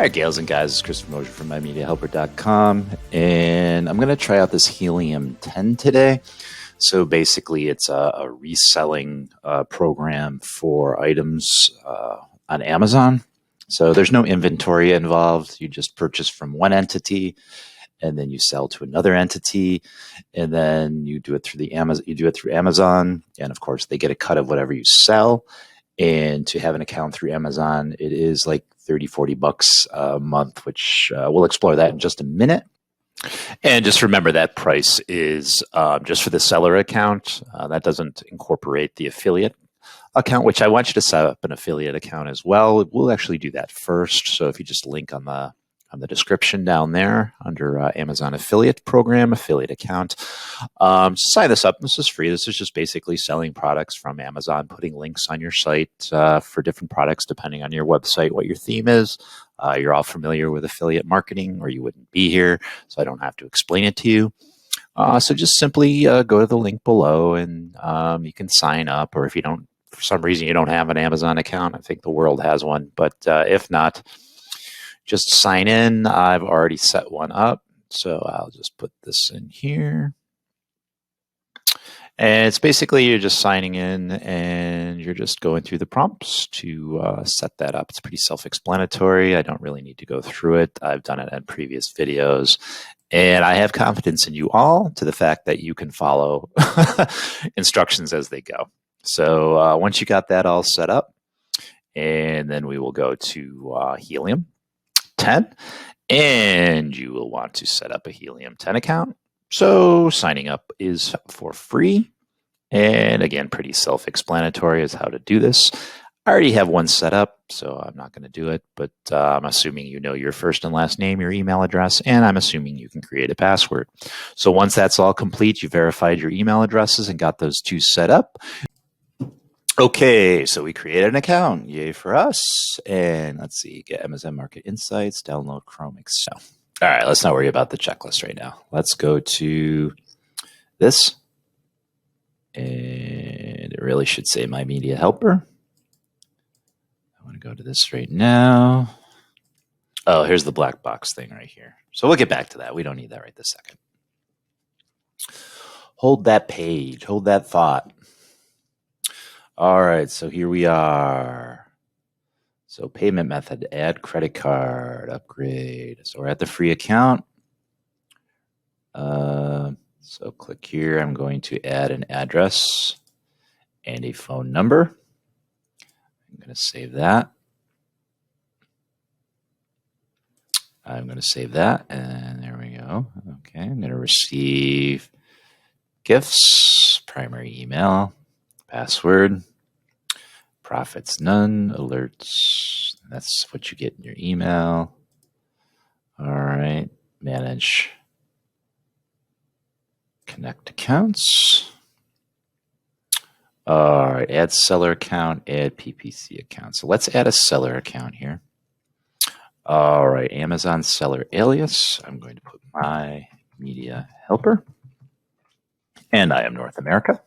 Hi, gals and guys. It's Christopher Mosier from MyMediaHelper.com, and I'm going to try out this Helium 10 today. So basically, it's a reselling program for items on Amazon. So there's no inventory involved. You just purchase from one entity, and then you sell to another entity, and then you do it through the Amazon. You do it through Amazon, and of course, they get a cut of whatever you sell. And to have an account through Amazon, it is like $30-40 a month, which we'll explore that in just a minute. And just remember that price is just for the seller account. That doesn't incorporate the affiliate account, which I want you to set up an affiliate account as well. We'll actually do that first. So if you just link on the description down there under Amazon affiliate program, affiliate account, sign this up. This is free. This is just basically selling products from Amazon, putting links on your site for different products depending on your website, what your theme is. You're all familiar with affiliate marketing or you wouldn't be here, so I don't have to explain it to you. So just simply go to the link below and you can sign up, or if you don't, for some reason you don't have an Amazon account, I think the world has one, but if not, just sign in. I've already set one up, so I'll just put this in here. And it's basically you're just signing in and you're just going through the prompts to set that up. It's pretty self-explanatory. I don't really need to go through it. I've done it in previous videos. And I have confidence in you all to the fact that you can follow instructions as they go. So once you got that all set up, and then we will go to Helium 10, and you will want to set up a Helium 10 account. So signing up is for free. And again, pretty self-explanatory as how to do this. I already have one set up, so I'm not going to do it, but I'm assuming you know your first and last name, your email address, and I'm assuming you can create a password. So once that's all complete, you verified your email addresses and got those two set up. Okay, so we created an account. Yay for us. And let's see, get Amazon Market Insights, download Chrome Excel. All right, let's not worry about the checklist right now. Let's go to this. And it really should say My Media Helper. I want to go to this right now. Oh, here's the black box thing right here. So we'll get back to that. We don't need that right this second. Hold that page. Hold that thought. All right, so here we are. So payment method, add credit card, upgrade. So we're at the free account. So click here. I'm going to add an address and a phone number. I'm going to save that. I'm going to save that, and there we go. Okay, I'm going to receive gifts, primary email, password, profits none, alerts. That's what you get in your email. All right, manage, connect accounts. All right, add seller account, add PPC account. So let's add a seller account here. All right, Amazon seller alias. I'm going to put My Media Helper. And I am North America.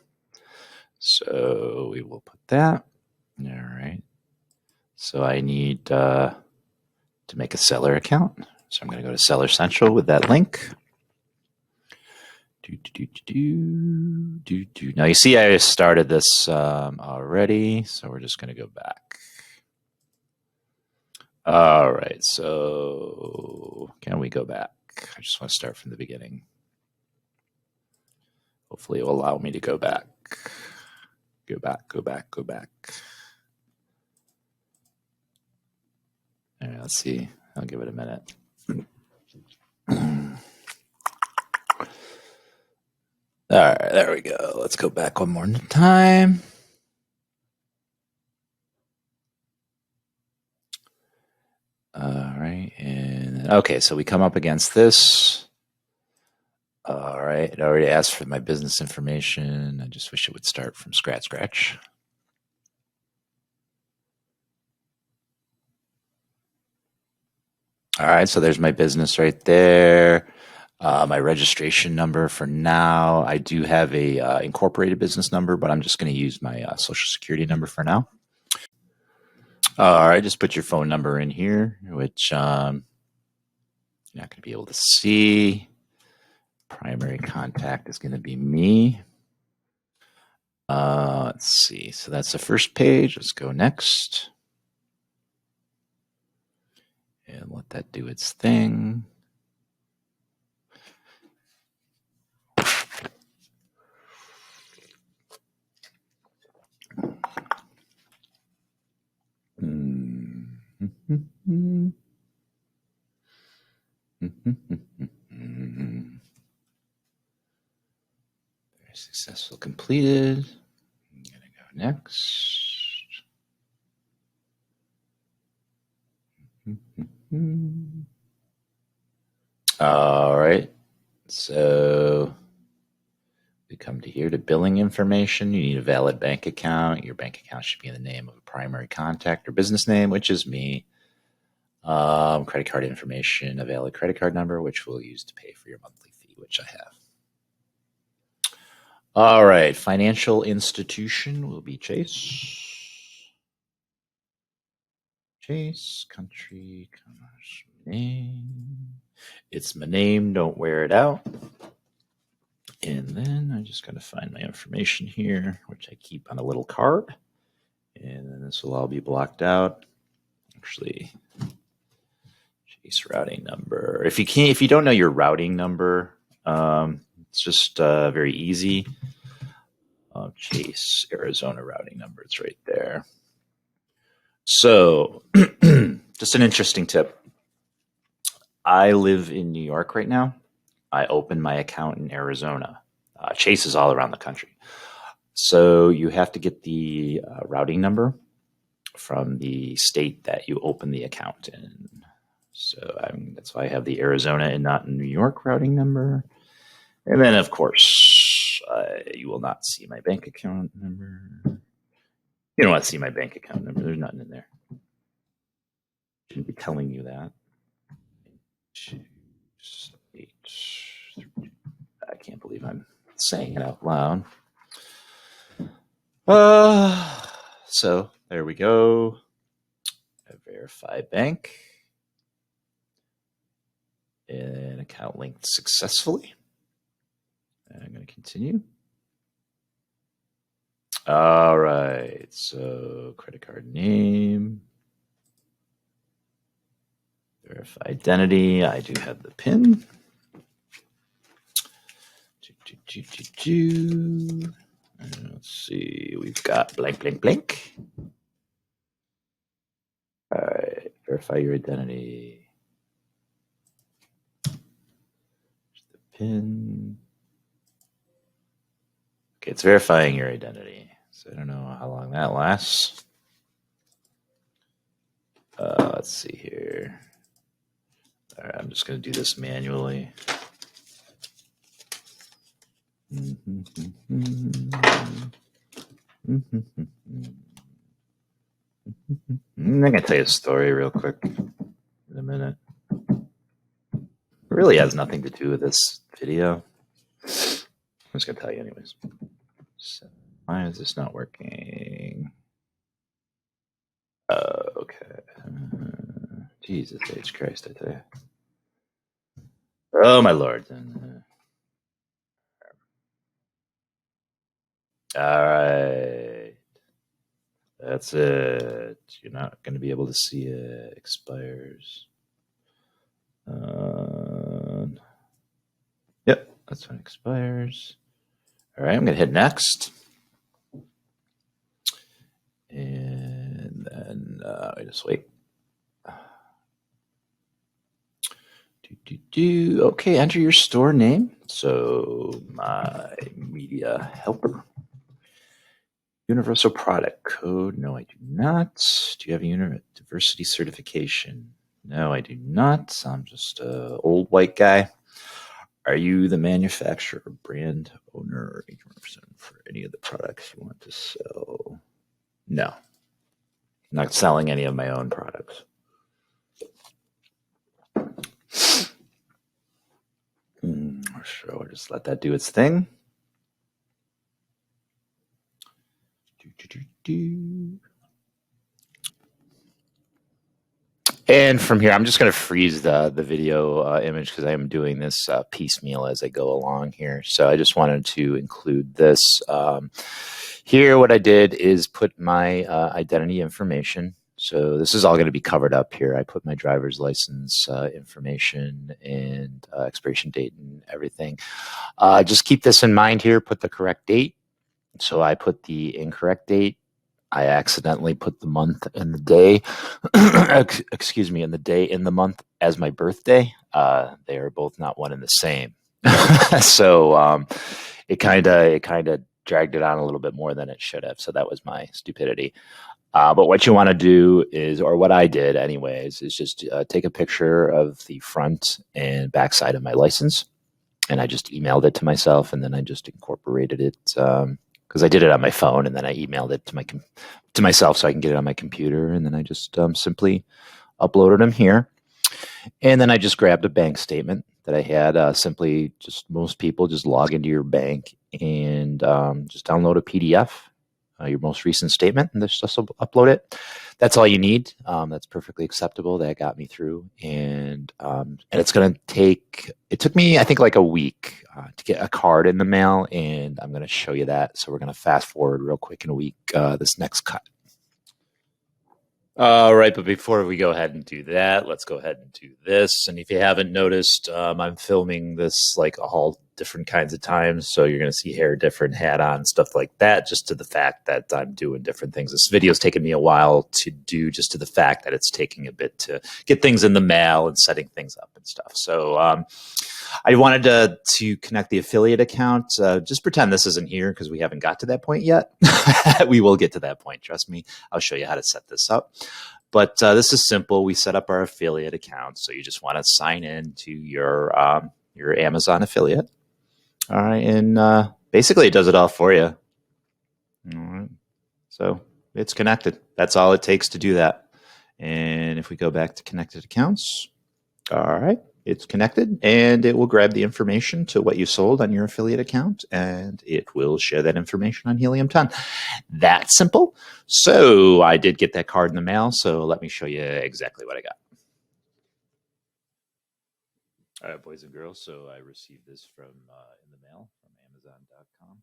So we will put that. All right. So I need to make a seller account. So I'm going to go to Seller Central with that link. Now you see I started this already, so we're just going to go back. All right. So can we go back? I just want to start from the beginning. Hopefully it will allow me to go back. Go back, go back, go back. All right, let's see. I'll give it a minute. All right, there we go. Let's go back one more time. All right, and okay, so we come up against this. All right, it already asked for my business information. I just wish it would start from scratch. All right, so there's my business right there. My registration number for now. I do have a incorporated business number, but I'm just going to use my social security number for now. All right, just put your phone number in here, which you're not going to be able to see. Primary contact is going to be me. Let's see. So that's the first page. Let's go next. And let that do its thing. Very successful, completed. I'm gonna go next. All right. So we come to here to billing information. You need a valid bank account. Your bank account should be in the name of a primary contact or business name, which is me. Credit card information, a valid credit card number, which we'll use to pay for your monthly fee, which I have. All right. Financial institution will be Chase. Chase, country, commerce, name. It's my name. Don't wear it out. And then I just got to find my information here, which I keep on a little card. And then this will all be blocked out. Actually, Chase routing number. If you don't know your routing number, it's just very easy. Chase Arizona routing number. It's right there. So, just an interesting tip. I live in New York right now. I opened my account in Arizona. Chase is all around the country. So you have to get the routing number from the state that you open the account in. So that's why I have the Arizona and not New York routing number. And then, of course, you will not see my bank account number. You don't want to see my bank account number. There's nothing in there. Shouldn't be telling you that. I can't believe I'm saying it out loud. So there we go. Verify bank. And account linked successfully. And I'm going to continue. All right. So credit card name. Verify identity. I do have the PIN. Let's see. We've got blank, blank, blank. All right. Verify your identity. The PIN. Okay, it's verifying your identity. So I don't know how long that lasts. Let's see here. All right, I'm just going to do this manually. I'm going to tell you a story real quick in a minute. It really has nothing to do with this video. I'm just going to tell you anyways. So, why is this not working? Okay. Jesus H. Christ, I tell you. Oh, my Lord. All right. That's it. You're not going to be able to see it. Expires. Yep, that's when it expires. All right, I'm going to hit next. And then I just wait. Okay, enter your store name. So my media helper. Universal product code. No, I do not. Do you have a diversity certification? No, I do not. I'm just an old white guy. Are you the manufacturer, brand owner, or agent representative for any of the products you want to sell? No. I'm not selling any of my own products. So I'll just let that do its thing. And from here, I'm just going to freeze the video image because I am doing this piecemeal as I go along here. So I just wanted to include this. Here, what I did is put my identity information. So this is all going to be covered up here. I put my driver's license information and expiration date and everything. Just keep this in mind here. Put the correct date. So I put the incorrect date. I accidentally put the month and the day, excuse me, and the day in the month as my birthday. They are both not one and the same. So it kind of dragged it on a little bit more than it should have. So that was my stupidity. But what you want to do is, or what I did anyways, is just take a picture of the front and back side of my license. And I just emailed it to myself, and then I just incorporated it because I did it on my phone, and then I emailed it to myself so I can get it on my computer, and then I just simply uploaded them here. And then I just grabbed a bank statement that I had. Simply, just most people just log into your bank and just download a PDF, your most recent statement, and just upload it. That's all you need. That's perfectly acceptable. That got me through, and it's going to take. It took me, I think, like a week to get a card in the mail, and I'm going to show you that. So we're going to fast forward real quick in a week. This next cut. All right, but before we go ahead and do that, let's go ahead and do this. And if you haven't noticed, I'm filming this like all different kinds of times. So you're going to see hair different, hat on, stuff like that, just to the fact that I'm doing different things. This video's taken me a while to do, just to the fact that it's taking a bit to get things in the mail and setting things up and stuff. So I wanted to connect the affiliate account. Just pretend this isn't here because we haven't got to that point yet. We will get to that point. Trust me. I'll show you how to set this up. But this is simple. We set up our affiliate account. So you just want to sign in to your Amazon affiliate. All right. And basically it does it all for you. All right. So it's connected. That's all it takes to do that. And if we go back to connected accounts, all right. It's connected, and it will grab the information to what you sold on your affiliate account, and it will share that information on Helium 10. That's simple. So I did get that card in the mail, so let me show you exactly what I got. All right, boys and girls, so I received this from in the mail from Amazon.com.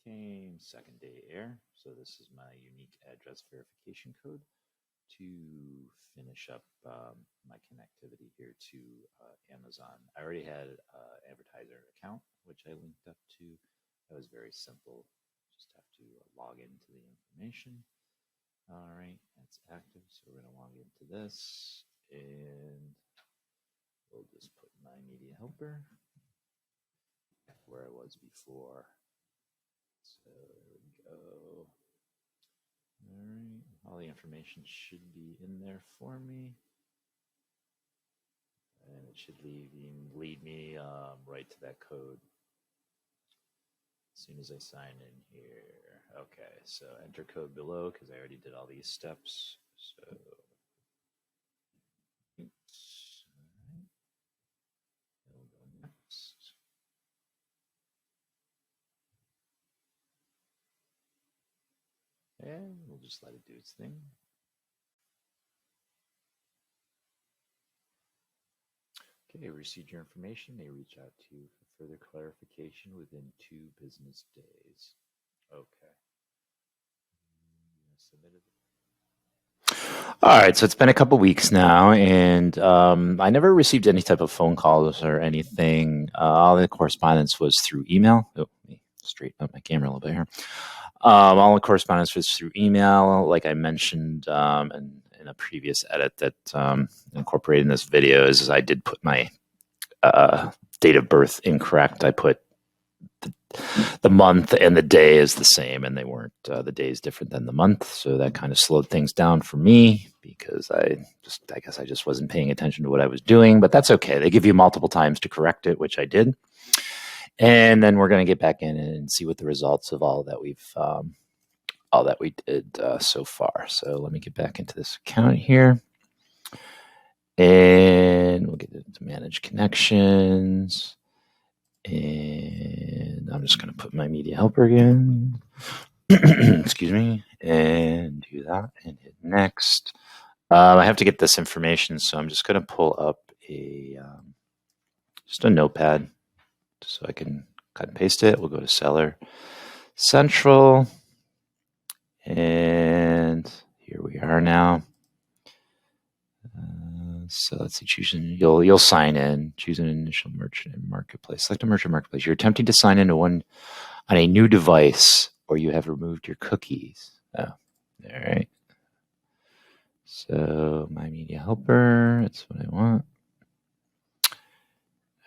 Came second day air, so this is my unique address verification code to finish up my connectivity here to Amazon. I already had an advertiser account, which I linked up to. That was very simple. Just have to log into the information. All right, that's active. So we're going to log into this, and we'll just put my media helper where I was before. So there we go. All right, all the information should be in there for me, and it should lead me right to that code as soon as I sign in here. Okay, so enter code below because I already did all these steps. So, all right, we'll go next. And we'll just let it do its thing. Okay, received your information. They reach out to you for further clarification within 2 business days. Okay. Submitted. All right, so it's been a couple weeks now, and I never received any type of phone calls or anything. All the correspondence was through email. Oh, let me straighten up my camera a little bit here. All the correspondence was through email, like I mentioned in a previous edit that incorporated in this video. Is I did put my date of birth incorrect. I put the month and the day is the same, and they weren't. The day is different than the month, so that kind of slowed things down for me because I guess I just wasn't paying attention to what I was doing. But that's okay. They give you multiple times to correct it, which I did. And then we're going to get back in and see what the results of all that we did so far. So let me get back into this account here, and we'll get into manage connections. And I'm just going to put my media helper again. Excuse me, and do that and hit next. I have to get this information, so I'm just going to pull up just a notepad so I can cut and paste it. We'll go to Seller Central, and here we are now. So let's see, you'll sign in, choose an initial merchant and marketplace. Select a merchant marketplace. You're attempting to sign into one on a new device, or you have removed your cookies. Oh, all right. So my media helper, that's what I want.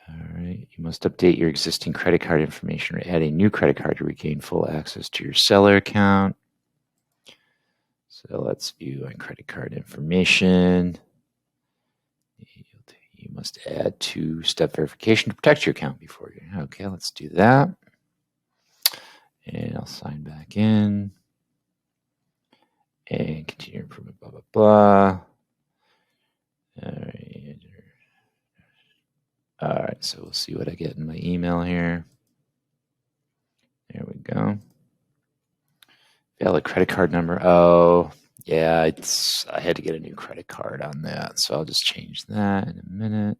All right, you must update your existing credit card information or add a new credit card to regain full access to your seller account. So let's view my credit card information. You must add two-step verification to protect your account before you. Okay, let's do that. And I'll sign back in. And continue improvement, blah, blah, blah. All right. All right, so we'll see what I get in my email here. There we go. Valid credit card number. Oh, yeah, I had to get a new credit card on that, so I'll just change that in a minute.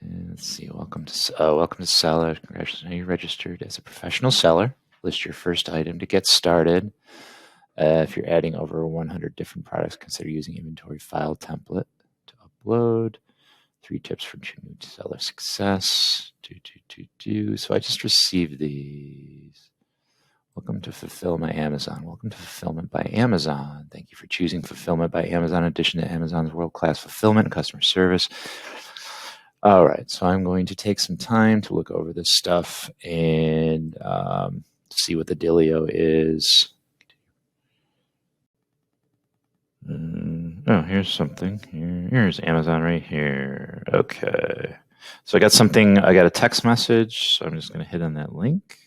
And let's see. Welcome to seller. Congratulations, are you registered as a professional seller? List your first item to get started. If you're adding over 100 different products, consider using inventory file template to upload. 3 tips for new seller success. So I just received these. Welcome to Fulfill My Amazon. Welcome to Fulfillment by Amazon. Thank you for choosing Fulfillment by Amazon in addition to Amazon's world-class fulfillment and customer service. All right, so I'm going to take some time to look over this stuff and see what the dealio is. Oh, here's something. Here's Amazon right here. Okay. So I got something. I got a text message. So I'm just going to hit on that link.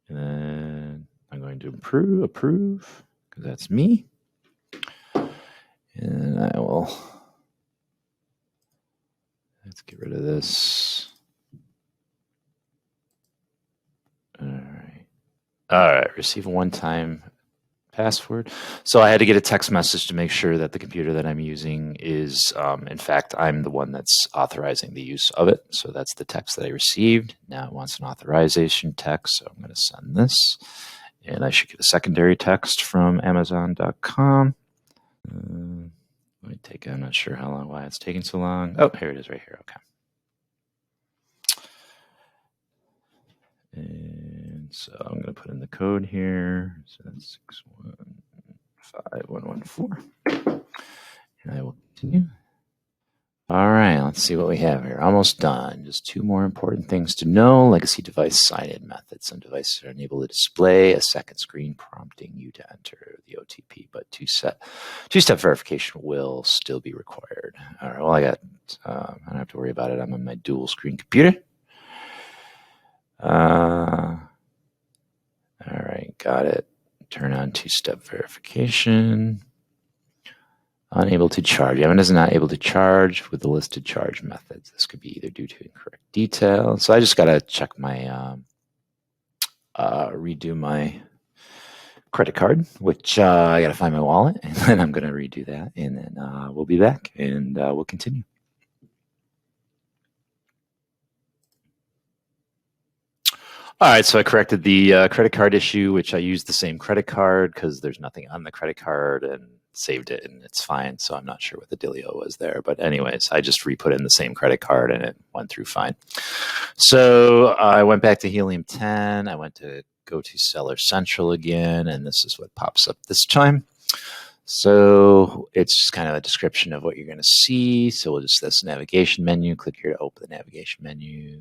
And then I'm going to approve, because that's me. And I will. Let's get rid of this. All right. All right. Receive a one-time password. So I had to get a text message to make sure that the computer that I'm using is, in fact, I'm the one that's authorizing the use of it. So that's the text that I received. Now it wants an authorization text, so I'm going to send this. And I should get a secondary text from Amazon.com. I'm not sure why it's taking so long. Oh, here it is right here. Okay. And so I'm going to put in the code here. So that's 615114. And I will continue. All right, let's see what we have here. Almost done. Just 2 more important things to know. Legacy device sign-in method. Some devices are unable to display a second screen prompting you to enter the OTP, but two-step verification will still be required. All right, well, I don't have to worry about it. I'm on my dual screen computer. All right, got it. Turn on two-step verification. Unable to charge. Evan is not able to charge with the listed charge methods. This could be either due to incorrect detail. So I just got to check my, redo my credit card, which I got to find my wallet, and then I'm going to redo that, and then we'll be back, and we'll continue. All right, so I corrected the credit card issue, which I used the same credit card because there's nothing on the credit card, and saved it, and it's fine. So I'm not sure what the dealio was there. But anyways, I just re-put in the same credit card, and it went through fine. So I went back to Helium 10. I went to go to Seller Central again, and this is what pops up this time. So it's just kind of a description of what you're going to see. So we'll just this navigation menu. Click here to open the navigation menu.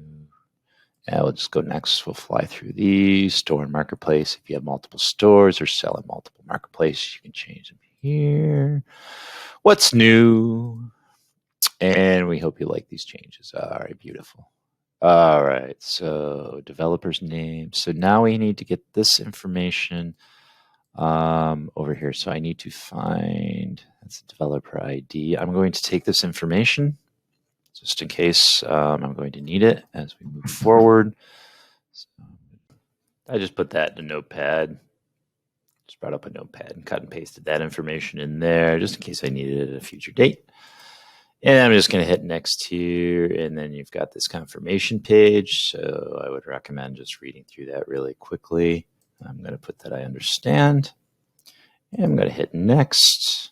And we'll just go next. We'll fly through these. Store and marketplace. If you have multiple stores or sell in multiple marketplaces, you can change them here. What's new? And we hope you like these changes. All right, beautiful. All right, so developer's name. So now we need to get this information over here. So I need to find, that's a developer ID. I'm going to take this information just in case I'm going to need it as we move forward. So I just put that in a notepad. Just brought up a notepad and cut and pasted that information in there just in case I needed it at a future date. And I'm just going to hit next here, and then you've got this confirmation page. So I would recommend just reading through that really quickly. I'm going to put that I understand. And I'm going to hit next.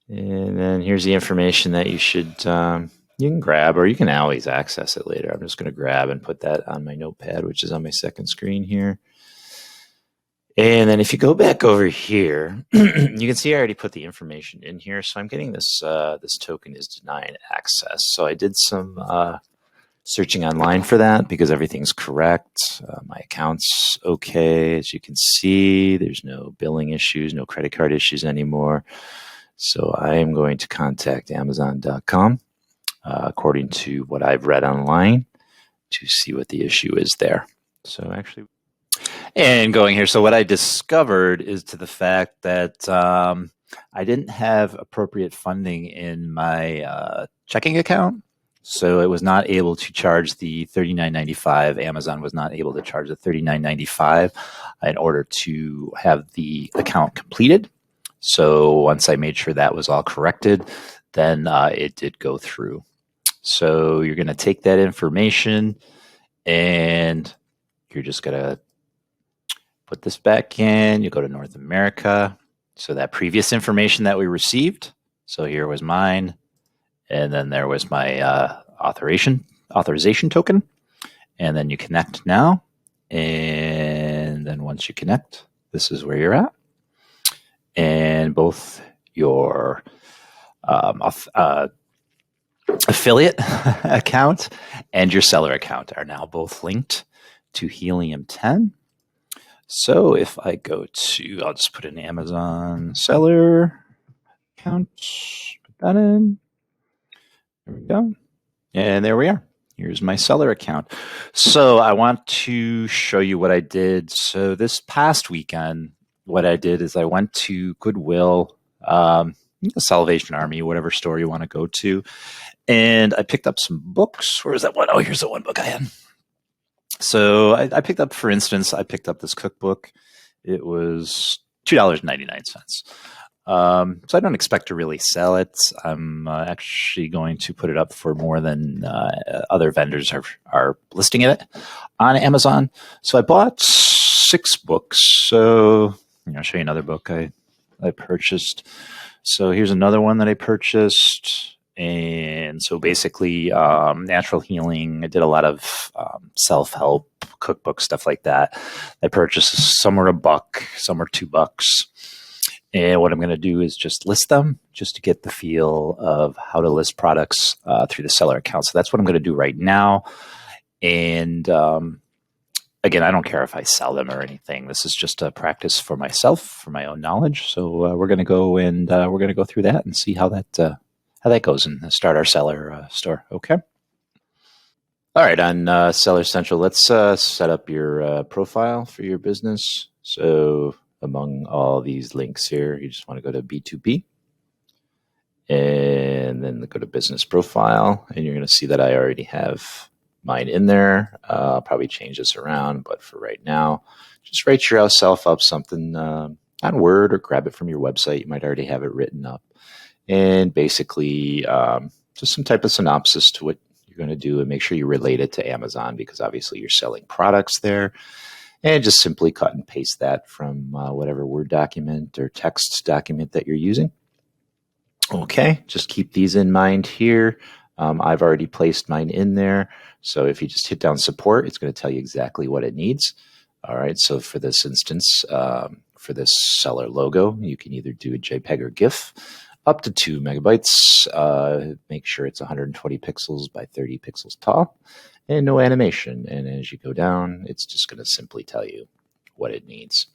And then here's the information that you should, you can grab, or you can always access it later. I'm just going to grab and put that on my notepad, which is on my second screen here. And then if you go back over here, you can see I already put the information in here. So I'm getting this, this token is denied access. So I did some searching online for that because everything's correct. My account's okay. As you can see, there's no billing issues, no credit card issues anymore. So I am going to contact Amazon.com according to what I've read online to see what the issue is there. So actually, and going here, so what I discovered is to the fact that I didn't have appropriate funding in my checking account. So it was not able to charge the $39.95. Amazon was not able to charge the $39.95 in order to have the account completed. So once I made sure that was all corrected, then it did go through. So you're going to take that information and you're just going to put this back in. You go to North America. So that previous information that we received. So here was mine. And then there was my authorization token. And then you connect now. And then once you connect, this is where you're at. And both your affiliate account and your seller account are now both linked to Helium 10. So if I go to, I'll just put in Amazon seller account, put that in. There we go. And there we are. Here's my seller account. So I want to show you what I did. So this past weekend, what I did is I went to Goodwill, the Salvation Army, whatever store you want to go to. And I picked up some books. Where is that one? Oh, here's the one book I had. So I picked up, for instance, I picked up this cookbook. It was $2.99. So I don't expect to really sell it. I'm actually going to put it up for more than other vendors are listing it on Amazon. So I bought 6 books. So I'll show you another book I purchased. So here's another one that I purchased. And so basically, natural healing. I did a lot of self-help cookbook stuff like that. I purchased some were $1, some were $2. And what I'm going to do is just list them just to get the feel of how to list products through the seller account. So that's what I'm going to do right now. And again, I don't care if I sell them or anything. This is just a practice for myself, for my own knowledge. So we're going to go and we're going to go through that and see how that goes and start our seller store. Okay. All right. On Seller Central, let's set up your profile for your business. So among all these links here, you just want to go to B2B and then go to business profile. And you're going to see that I already have mine in there. I'll probably change this around, but for right now, just write yourself up something on Word or grab it from your website. You might already have it written up. And basically just some type of synopsis to what you're going to do and make sure you relate it to Amazon because obviously you're selling products there. And just simply cut and paste that from whatever Word document or text document that you're using. Okay, just keep these in mind here. I've already placed mine in there. So if you just hit down support, it's going to tell you exactly what it needs. All right, so for this instance, for this seller logo, you can either do a JPEG or GIF. Up to 2 megabytes. Make sure it's 120 pixels by 30 pixels tall and no animation. And as you go down, it's just going to simply tell you what it needs.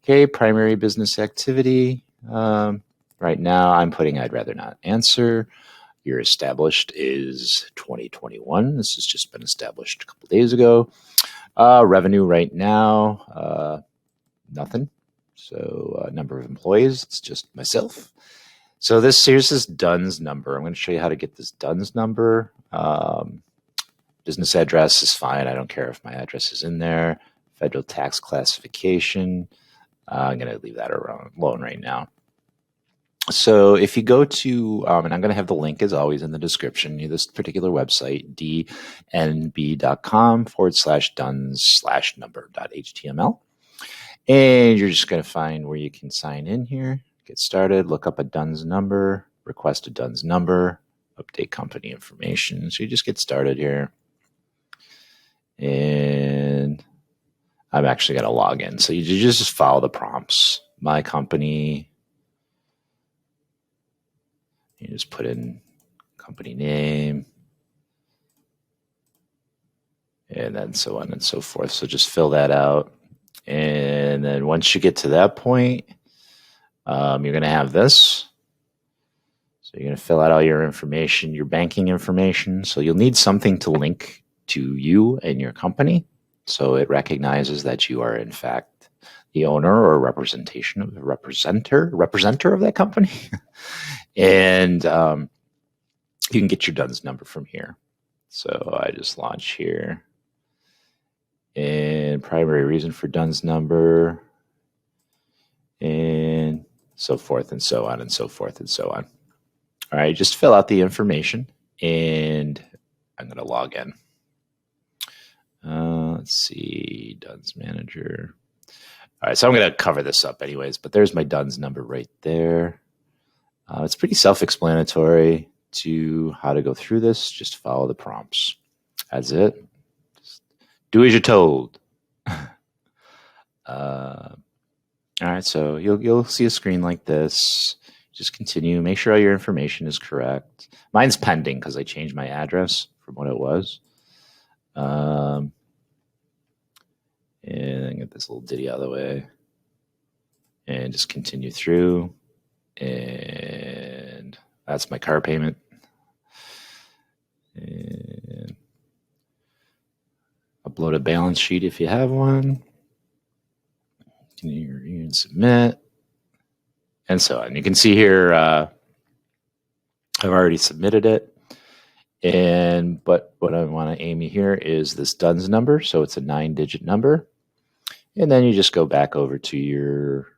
Okay, primary business activity. Right now I'm putting I'd rather not answer. Your established is 2021. This has just been established a couple days ago. Revenue right now, nothing. So number of employees, it's just myself. So here's this DUNS number. I'm going to show you how to get this DUNS number. Business address is fine. I don't care if my address is in there. Federal tax classification. I'm going to leave that alone right now. So if you go to, and I'm going to have the link as always in the description, this particular website, dnb.com/duns/number.html. And you're just going to find where you can sign in here, get started, look up a DUNS number, request a DUNS number, update company information. So you just get started here. And I'm actually going to log in. So you just follow the prompts. My company. You just put in company name. And then so on and so forth. So just fill that out. And then once you get to that point, you're going to have this. So you're going to fill out all your information, your banking information. So you'll need something to link to you and your company. So it recognizes that you are, in fact, the owner or representer of that company. And you can get your DUNS number from here. So I just launch here. And primary reason for DUNS number. And so forth and so on and so forth and so on. All right, just fill out the information. And I'm going to log in. Let's see, DUNS manager. All right, so I'm going to cover this up anyways, but there's my DUNS number right there. It's pretty self-explanatory to how to go through this. Just follow the prompts. That's it. Just do as you're told. All right, so you'll see a screen like this. Just continue. Make sure all your information is correct. Mine's pending because I changed my address from what it was. And get this little ditty out of the way. And just continue through. And that's my car payment. And upload a balance sheet if you have one. You can submit. And so on. You can see here, I've already submitted it. But what I want to aim you here is this DUNS number. So it's a 9-digit number. And then you just go back over to your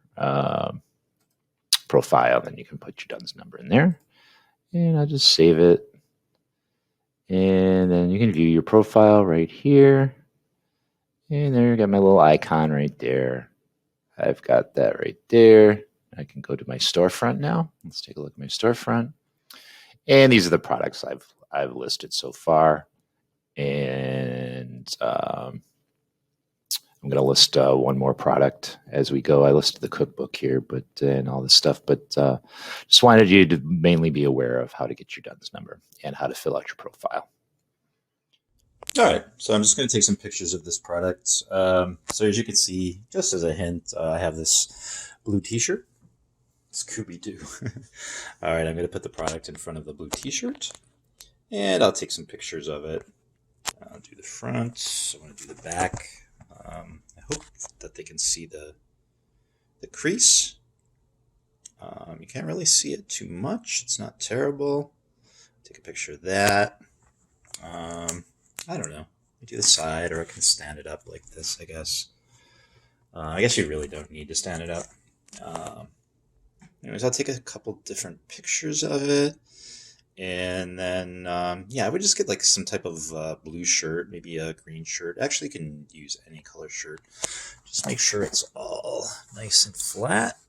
profile. Then you can put your DUNS number in there. And I'll just save it. And then you can view your profile right here. And there you got my little icon right there. I've got that right there. I can go to my storefront now. Let's take a look at my storefront. And these are the products I've listed so far. And I'm going to list one more product as we go. I listed the cookbook here, and all this stuff. But just wanted you to mainly be aware of how to get your DUNS number and how to fill out your profile. All right, so I'm just going to take some pictures of this product. So as you can see, just as a hint, I have this blue t-shirt. Scooby-Doo. All right, I'm going to put the product in front of the blue t-shirt, and I'll take some pictures of it. I'll do the front. I want to do the back. I hope that they can see the crease. You can't really see it too much. It's not terrible. Take a picture of that. I don't know. I do the side, or I can stand it up like this, I guess. I guess you really don't need to stand it up. Anyways, I'll take a couple different pictures of it. And then, I would just get like some type of blue shirt, maybe a green shirt. Actually, you can use any color shirt. Just make sure it's all nice and flat.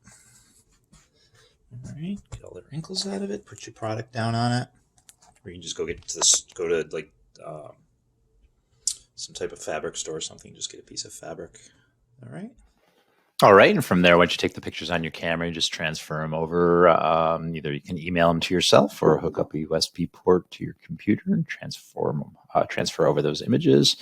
All right, get all the wrinkles out of it. Put your product down on it. Or you can just go to like some type of fabric store or something. Just get a piece of fabric. All right. All right, and from there, once you take the pictures on your camera, you just transfer them over. Either you can email them to yourself or hook up a USB port to your computer and transfer over those images.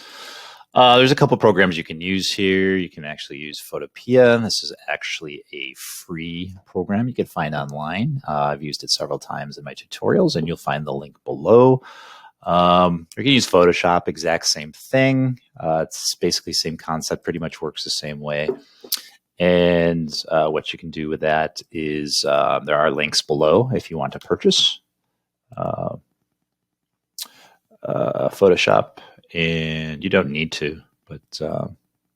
There's a couple programs you can use here. You can actually use Photopea. This is actually a free program you can find online. I've used it several times in my tutorials, and you'll find the link below. You can use Photoshop, exact same thing. It's basically same concept, pretty much works the same way. And what you can do with that is there are links below if you want to purchase Photoshop, and you don't need to, but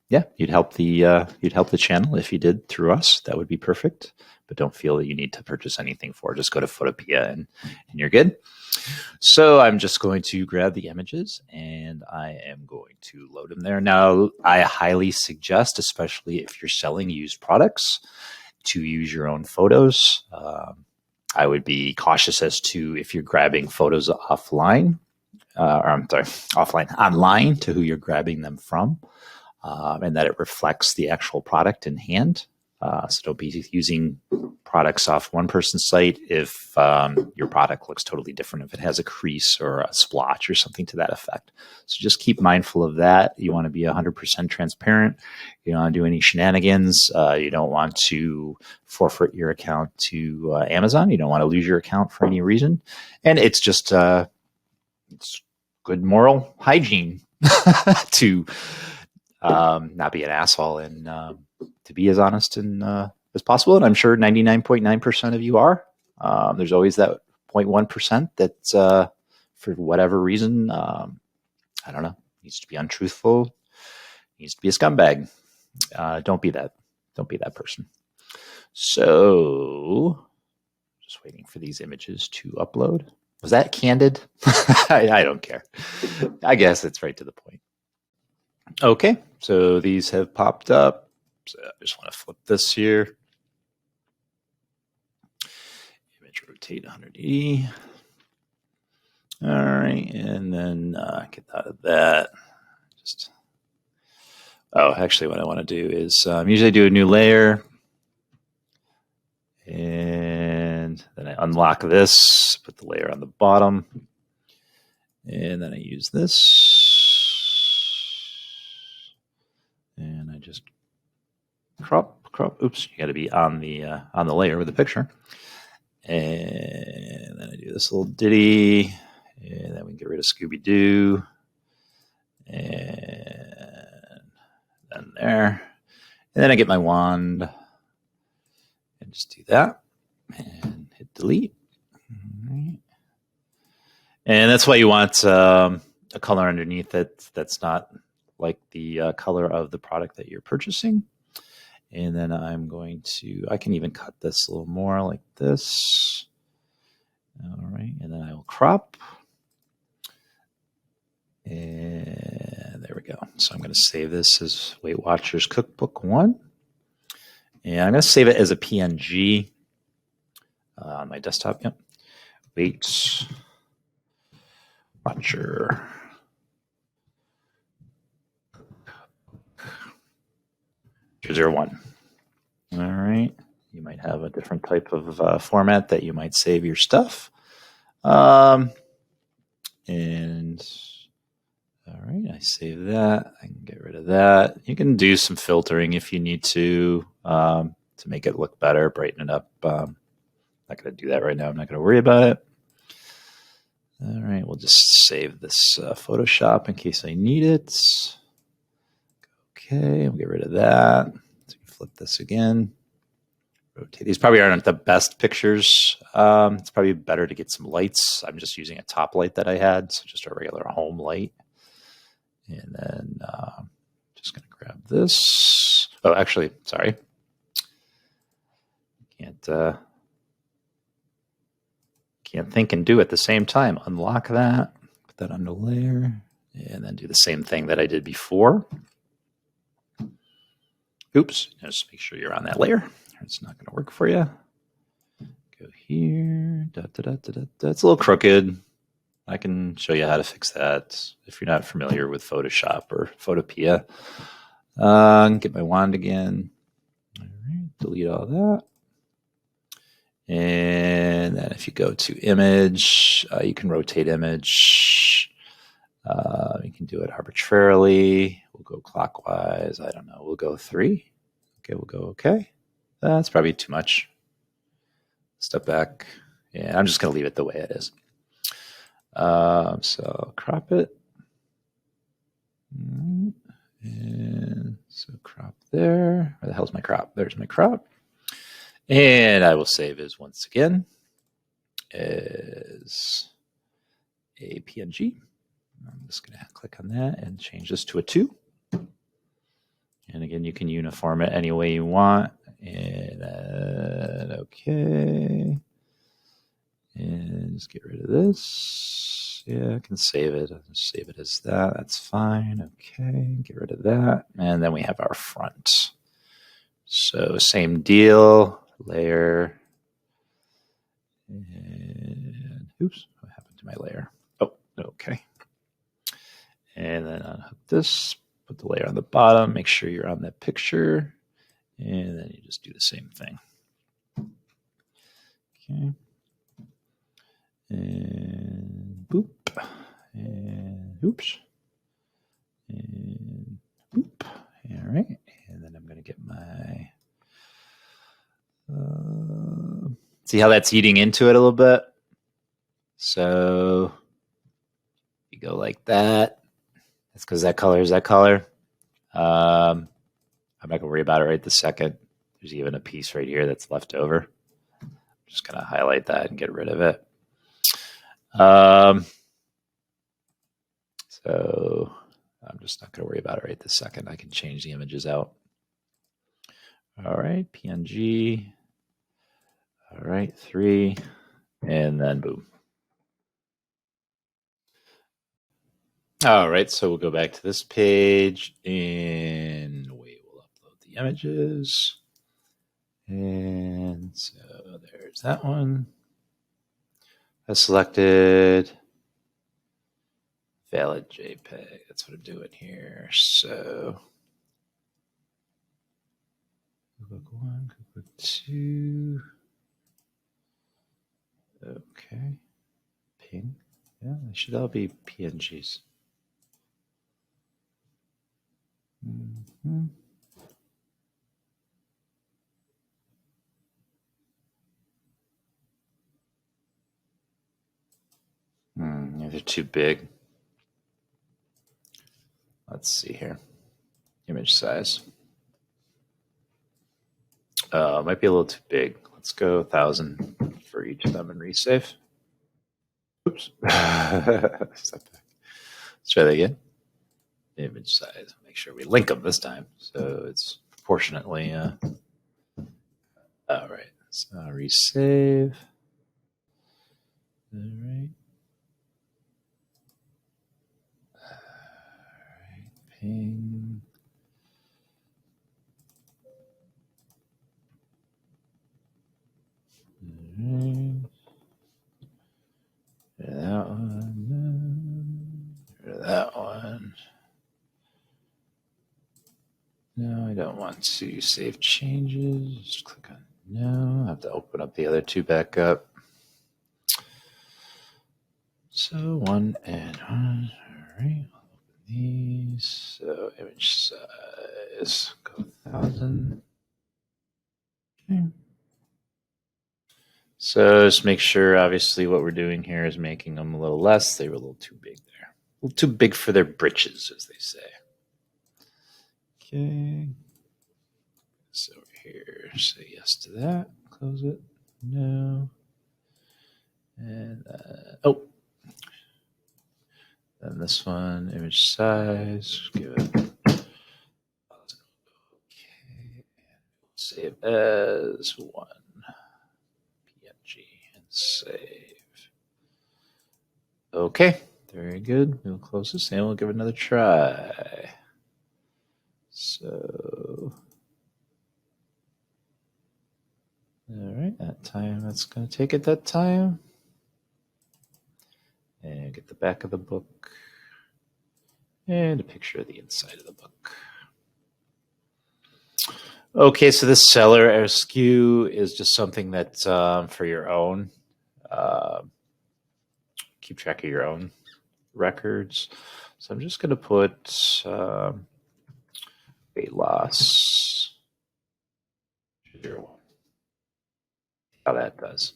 yeah, you'd help the channel if you did through us. That would be perfect. But don't feel that you need to purchase anything for it. Just go to Photopea and you're good. So I'm just going to grab the images and I am going to load them there. Now, I highly suggest, especially if you're selling used products, to use your own photos. I would be cautious as to if you're grabbing photos offline, online to who you're grabbing them from, and that it reflects the actual product in hand. So don't be using products off one person's site if your product looks totally different, if it has a crease or a splotch or something to that effect. So just keep mindful of that. You want to be 100% transparent. You don't want to do any shenanigans. You don't want to forfeit your account to Amazon. You don't want to lose your account for any reason. And it's just it's good moral hygiene to not be an asshole and to be as honest and as possible. And I'm sure 99.9% of you are. There's always that 0.1% that for whatever reason, I don't know, needs to be untruthful, needs to be a scumbag. Don't be that. Don't be that person. So just waiting for these images to upload. Was that candid? I don't care. I guess it's right to the point. Okay, so these have popped up. So I just want to flip this here. Image rotate 180. All right, and then get out of that. Actually, what I want to do is usually do a new layer. And then I unlock this, put the layer on the bottom. And then I use this. And I just crop. Oops, you got to be on the layer with the picture. And then I do this little ditty. And then we can get rid of Scooby-Doo. And then there. And then I get my wand. And just do that. And hit delete. All right. And that's why you want a color underneath it that's not like the color of the product that you're purchasing. And then I can even cut this a little more like this. All right. And then I will crop. And there we go. So I'm going to save this as Weight Watchers Cookbook 1. And I'm going to save it as a PNG on my desktop. Yep. Weight Watcher 201. All right. You might have a different type of format that you might save your stuff. And all right, I save that. I can get rid of that. You can do some filtering if you need to make it look better, brighten it up. I'm not going to do that right now. I'm not going to worry about it. All right, we'll just save this Photoshop in case I need it. Okay, we'll get rid of that. So flip this again. Rotate. These probably aren't the best pictures. It's probably better to get some lights. I'm just using a top light that I had, so just a regular home light. And then just going to grab this. Oh, actually, sorry. Can't think and do at the same time. Unlock that, put that under layer, and then do the same thing that I did before. Oops, just make sure you're on that layer. It's not going to work for you. Go here. It's a little crooked. I can show you how to fix that if you're not familiar with Photoshop or Photopea. Get my wand again. All right, delete all that. And then if you go to image, you can rotate image. You can do it arbitrarily. We'll go clockwise. I don't know. We'll go 3. Okay, we'll go okay. That's probably too much. Step back. Yeah, I'm just going to leave it the way it is. So crop it. And so crop there. Where the hell's my crop? There's my crop. And I will save as once again as a PNG. I'm just going to click on that and change this to a 2. And again, you can uniform it any way you want. And okay. And just get rid of this. Yeah, I can save it. I'll just save it as that. That's fine. Okay, get rid of that. And then we have our front. So same deal. Layer. And oops, what happened to my layer? Oh, okay. And then unhook this. Put the layer on the bottom. Make sure you're on that picture. And then you just do the same thing. Okay. And boop. And oops. And boop. All right. And then I'm going to get my... see how that's eating into it a little bit? So you go like that. That's because that color is that color. I'm not going to worry about it right this second. There's even a piece right here that's left over. I'm just going to highlight that and get rid of it. So I'm just not going to worry about it right this second. I can change the images out. All right, PNG. All right, 3. And then boom. All right, so we'll go back to this page and we will upload the images. And so there's that one. I selected valid JPEG. That's what I'm doing here. So click 1, click 2. Okay. Ping. Yeah, they should all be PNGs. Mm-hmm. Yeah, they're too big. Let's see here. Image size. Might be a little too big. Let's go 1,000 for each of them and resave. Oops. Step back. Let's try that again. Image size. Make sure we link them this time. So it's proportionately. All right. So resave. All right. Ping. That one. That one. No, I don't want to save changes. Just click on no. I have to open up the other 2 back up. So 1 and 1. All right. I'll open these. So image size. Go 1,000. Okay. So just make sure, obviously, what we're doing here is making them a little less. They were a little too big there. A little too big for their britches, as they say. Okay. So here, say yes to that. Close it. No. And oh. Then this one, image size. Give it. Okay. Save as 1. PNG and save. Okay, very good. We'll close this and we'll give it another try. So, all right, that time that's going to take it that time. And get the back of the book and a picture of the inside of the book. Okay, so this seller SKU is just something that's for your own. Keep track of your own records. So I'm just going to put weight loss. How that does.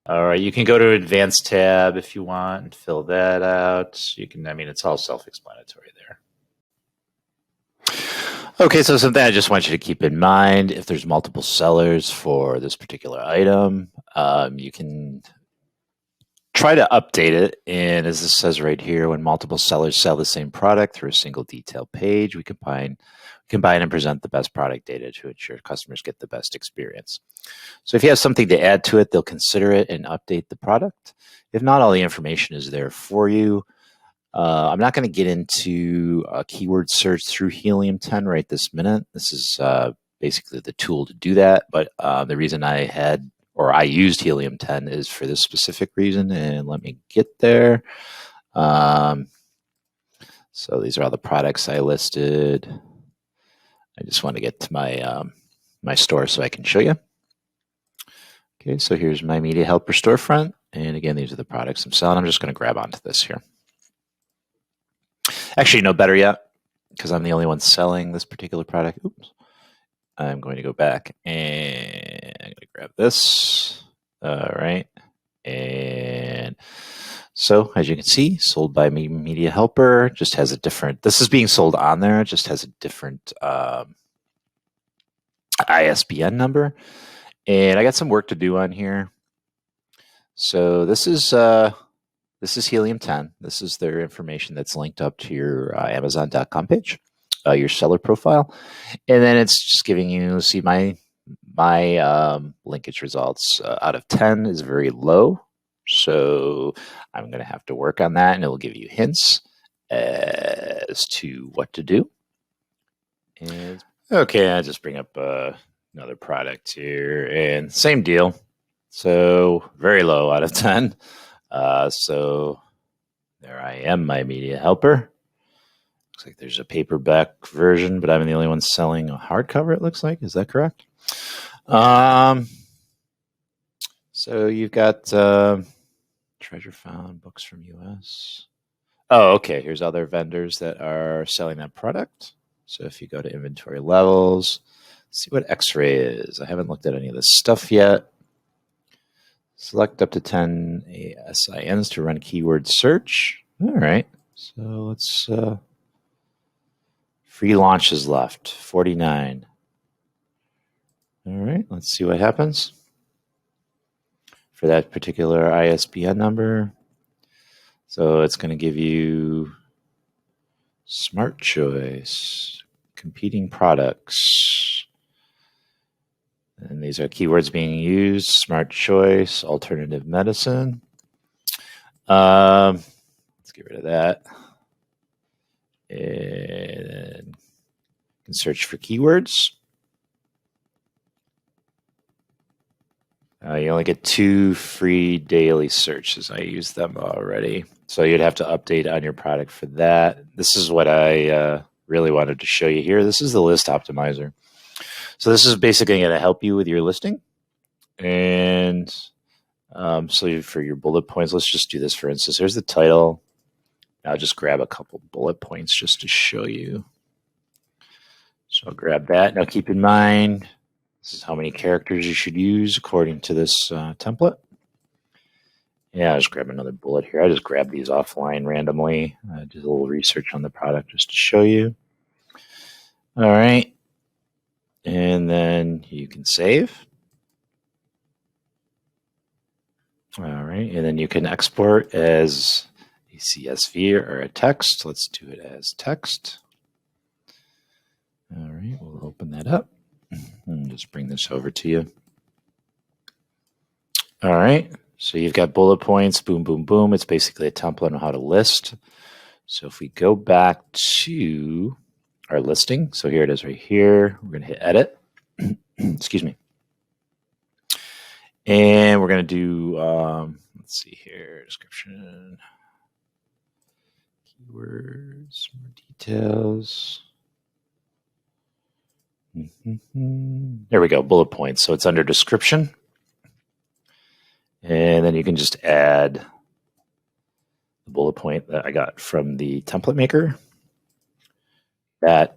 All right, you can go to Advanced tab if you want and fill that out. You can, I mean, it's all self-explanatory there. Okay, so something I just want you to keep in mind, if there's multiple sellers for this particular item, you can try to update it. And as this says right here, when multiple sellers sell the same product through a single detail page, we combine and present the best product data to ensure customers get the best experience. So if you have something to add to it, they'll consider it and update the product. If not, all the information is there for you. I'm not going to get into a keyword search through Helium 10 right this minute. This is basically the tool to do that. But the reason I used Helium 10 is for this specific reason. And let me get there. So these are all the products I listed. I just want to get to my store so I can show you. Okay, so here's my Media Helper storefront. And again, these are the products I'm selling. I'm just going to grab onto this here. Actually, no, better yet, because I'm the only one selling this particular product. Oops. I'm going to go back and I'm going to grab this. All right. And so, as you can see, sold by Media Helper just has a different, this is being sold on there. It just has a different ISBN number. And I got some work to do on here. So this is Helium 10. This is their information that's linked up to your Amazon.com page, your seller profile. And then it's just giving you, see my linkage results out of 10 is very low. So I'm going to have to work on that, and it will give you hints as to what to do. And okay, I'll just bring up another product here, and same deal. So very low out of 10. So there I am, my Media Helper. Looks like there's a paperback version, but I'm the only one selling a hardcover, it looks like. Is that correct? So you've got Treasure Found, Books from US. Oh, okay. Here's other vendors that are selling that product. So if you go to inventory levels, see what X-ray is. I haven't looked at any of this stuff yet. Select up to 10 SINs to run keyword search. All right. So let's free launches left, 49. All right. Let's see what happens for that particular ISBN number. So it's going to give you Smart Choice, competing products. And these are keywords being used: Smart Choice, alternative medicine. Let's get rid of that. And you can search for keywords. You only get 2 free daily searches. I used them already. So you'd have to update on your product for that. This is what I really wanted to show you here. This is the list optimizer. So this is basically going to help you with your listing. And so for your bullet points, let's just do this for instance. Here's the title. I'll just grab a couple bullet points just to show you. So I'll grab that. Now keep in mind, this is how many characters you should use according to this template. Yeah, I'll just grab another bullet here. I just grabbed these offline randomly. Did a little research on the product just to show you. All right. And then you can save. All right. And then you can export as a CSV or a text. Let's do it as text. All right. We'll open that up and just bring this over to you. All right. So you've got bullet points, boom, boom, boom. It's basically a template on how to list. So if we go back to our listing, so here it is right here. We're going to hit edit. Excuse me. And we're going to do, let's see here, description, keywords, more details. There we go, bullet points. So it's under description. And then you can just add the bullet point that I got from the template maker. Add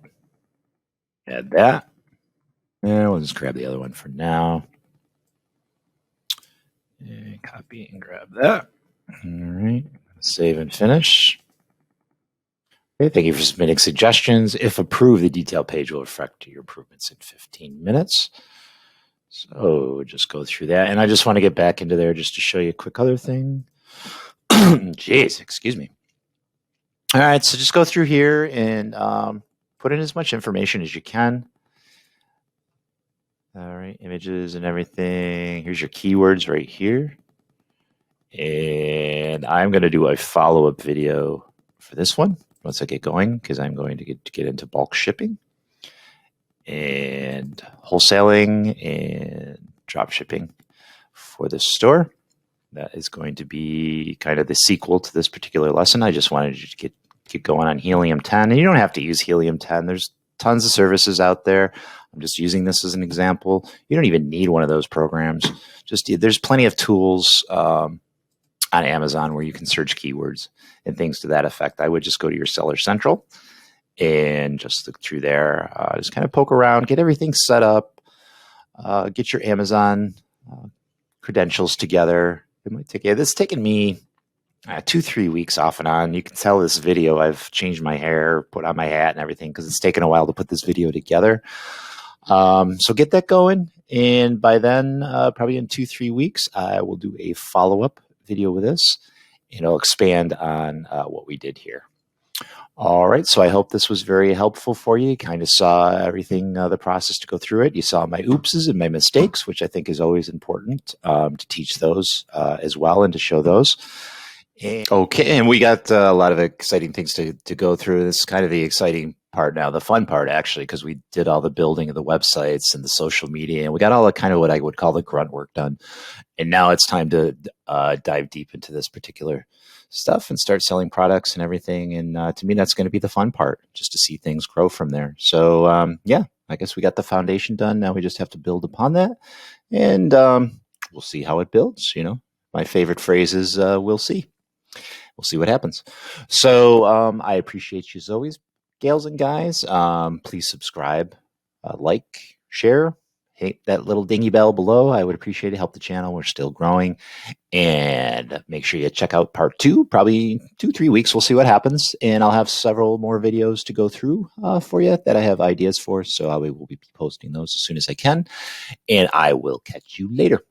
that. And we'll just grab the other one for now. And copy and grab that. All right. Save and finish. Okay, thank you for submitting suggestions. If approved, the detail page will reflect your improvements in 15 minutes. So just go through that. And I just want to get back into there just to show you a quick other thing. Jeez, excuse me. All right, so just go through here and put in as much information as you can. All right, images and everything. Here's your keywords right here. And I'm going to do a follow-up video for this one once I get going, because I'm going to get into bulk shipping and wholesaling and drop shipping for this store. That is going to be kind of the sequel to this particular lesson. I just wanted you to get going on Helium 10. And you don't have to use Helium 10. There's tons of services out there. I'm just using this as an example. You don't even need one of those programs. There's plenty of tools on Amazon where you can search keywords and things to that effect. I would just go to your Seller Central and just look through there. Just kind of poke around, get everything set up, get your Amazon credentials together. It might take you. This has taken me 2-3 weeks off and on. You can tell this video, I've changed my hair, put on my hat and everything because it's taken a while to put this video together. So get that going. And by then, probably in 2-3 weeks, I will do a follow-up video with this, and I'll expand on what we did here. All right, so I hope this was very helpful for you. You kind of saw everything, the process to go through it. You saw my oopses and my mistakes, which I think is always important to teach those as well and to show those. Okay, and we got a lot of exciting things to go through. This is kind of the exciting part now, the fun part actually, because we did all the building of the websites and the social media, and we got all the kind of what I would call the grunt work done. And now it's time to dive deep into this particular stuff and start selling products and everything. And to me, that's going to be the fun part, just to see things grow from there. So yeah, I guess we got the foundation done. Now we just have to build upon that, and we'll see how it builds. You know, my favorite phrase is "we'll see." We'll see what happens. So I appreciate you as always, gals and guys. Please subscribe, like, share, hit that little dingy bell below. I would appreciate it. Help the channel. We're still growing. And make sure you check out part 2, probably 2-3 weeks. We'll see what happens. And I'll have several more videos to go through for you that I have ideas for. So I will be posting those as soon as I can. And I will catch you later.